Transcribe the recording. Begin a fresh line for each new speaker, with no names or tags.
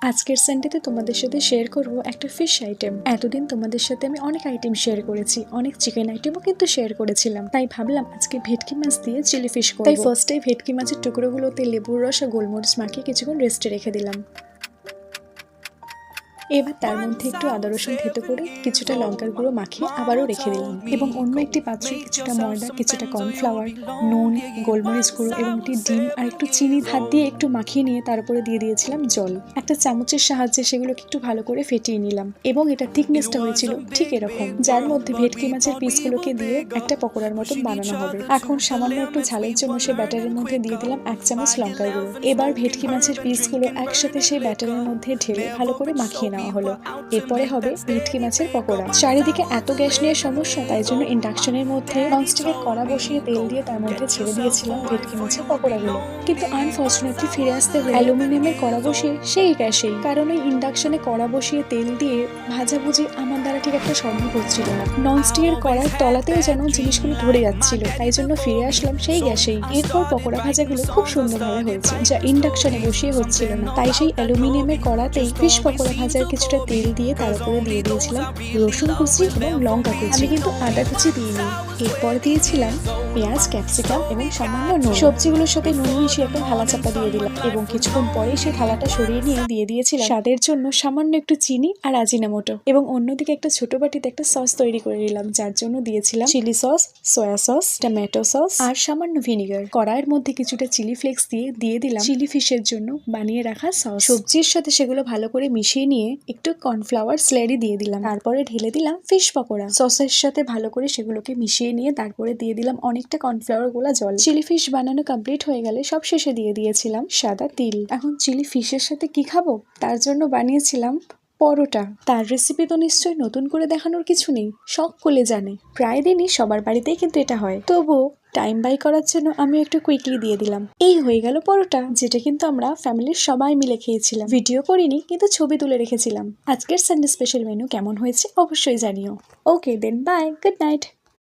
আজকের সানডেতে তোমাদের সাথে শেয়ার করব একটা ফিশ আইটেম। এতদিন তোমাদের সাথে আমি অনেক আইটেম শেয়ার করেছি, অনেক চিকেন আইটেমও কিন্তু শেয়ার করেছিলাম। তাই ভাবলাম আজকে ভেটকি মাছ দিয়ে চিলি ফিশ করব। তাই ফার্স্টে ভেটকি মাছের টুকরোগুলোতে লেবুর রস আর গোলমরিচ মাখিয়ে কিছুক্ষণ রেস্টে রেখে দিলাম। এবার তার মধ্যে একটু আদা রসুন থেতো করে কিছুটা লঙ্কার গুঁড়ো মাখিয়ে আবারও রেখে দিলাম এবং অন্য একটি পাত্রে কিছুটা ময়দা, কিছুটা কর্নফ্লাওয়ার, নুন, গোলমরিচ গুঁড়ো এবং একটি ডিম আর একটু চিনি হাত দিয়ে একটু মাখিয়ে নিয়ে তার উপরে দিয়ে দিয়েছিলাম জল। একটা চামচের সাহায্যে সেগুলোকে একটু ভালো করে ফেটিয়ে নিলাম এবং এটা থিকনেসটা হয়েছিল ঠিক এরকম, যার মধ্যে ভেটকি মাছের পিসগুলোকে দিয়ে একটা পকোড়ার মতন বানানো হবে। এখন সামান্য একটু ঝালের জন্য সেই ব্যাটারের মধ্যে দিয়ে দিলাম 1 চামচ লঙ্কার গুঁড়ো। এবার ভেটকি মাছের পিসগুলো একসাথে সেই ব্যাটারের মধ্যে ঢেলে ভালো করে মাখিয়ে নেওয়া হলো। এরপরে হবে ভেটকি মাছের পকোড়া। চারিদিকে এত গ্যাস নিয়ে সমস্যা, তাই জন্য ইন্ডাকশনের মধ্যে ননস্টিকের কড়া বসিয়ে তেল দিয়ে তার মধ্যে ছেড়ে দিয়েছিলাম ভেটকি মাছের পকোড়াগুলো। কিন্তু আনফর্চুনেটলি ফিরে আসতে হলো অ্যালুমিনিয়ামের কড়া বসিয়ে সেই গ্যাসেই, কারণ ওই ইন্ডাকশনে কড়া বসিয়ে তেল দিয়ে ভাজাভুজি আমার দ্বারা ঠিক একটা সম্ভব হচ্ছিল না। ননস্টিকের কড়ার তলাতেও যেন জিনিসগুলো ধরে যাচ্ছিল, তাই জন্য ফিরে আসলাম সেই গ্যাসেই। এরপর পকোড়া ভাজাগুলো খুব সুন্দরভাবে হয়েছে, যা ইন্ডাকশনে বসিয়ে হচ্ছিল না। তাই সেই অ্যালুমিনিয়ামের কড়াতেই ফিশ পকোড়া ভাজার কিছুটা তেল দিয়ে তার উপরে দিয়ে দিয়েছিলাম রসুন কুচি এবং লঙ্কা কুচি। আমি কিন্তু আদা কুচি দিইনি। এরপর দিয়েছিলাম পেঁয়াজ, ক্যাপসিকাম এবং সামান্য নুন। সবজিগুলোর সাথে নুন মিশিয়ে একটা থালা চাপা দিয়ে দিলাম এবং কিছুক্ষণ পরে সেই থালাটা সরিয়ে নিয়ে দিয়ে দিয়েছিলাম স্বাদের জন্য সামান্য একটু চিনি আর আজিনামোটো। এবং অন্যদিকে একটা ছোট বাটিতে একটা সস তৈরি করে নিলাম, যার জন্য দিয়েছিলাম chilli sauce, soya sauce, tomato sauce আর সামান্য ভিনিগার। কড়াইয়ের মধ্যে কিছুটা চিলি ফ্লেক্স দিয়ে দিলাম চিলি ফিশের জন্য বানিয়ে রাখা সস। সবজির সাথে সেগুলো ভালো করে মিশিয়ে নিয়ে একটু কর্নফ্লাওয়ার স্লারি দিয়ে দিলাম। তারপরে ঢেলে দিলাম ফিশ পকোড়া। সসের সাথে ভালো করে সেগুলোকে মিশিয়ে নিয়ে তারপরে দিয়ে দিলাম অনেকটা কর্নফ্লাওয়ার গোলা জল। চিলি ফিশ বানানো কমপ্লিট হয়ে গেলে সব শেষে দিয়ে দিয়েছিলাম সাদা তিল। এখন চিলি ফিশের সাথে কি খাবো, তার জন্য বানিয়েছিলাম পরোটা। তার রেসিপি তো নিশ্চয়ই নতুন করে দেখানোর কিছু নেই, সকলে জানে। প্রায় দিনই সবার বাড়িতেই কিন্তু এটা হয়, তবুও টাইম বাই করার জন্য আমি একটু কুইকলি দিয়ে দিলাম। এই হয়ে গেল পরোটা, যেটা কিন্তু আমরা ফ্যামিলির সবাই মিলে খেয়েছিলাম। ভিডিও করিনি, কিন্তু ছবি তুলে রেখেছিলাম। আজকের সানডে স্পেশাল মেনু কেমন হয়েছে অবশ্যই জানিও। ওকে দেন, বাই, গুড নাইট।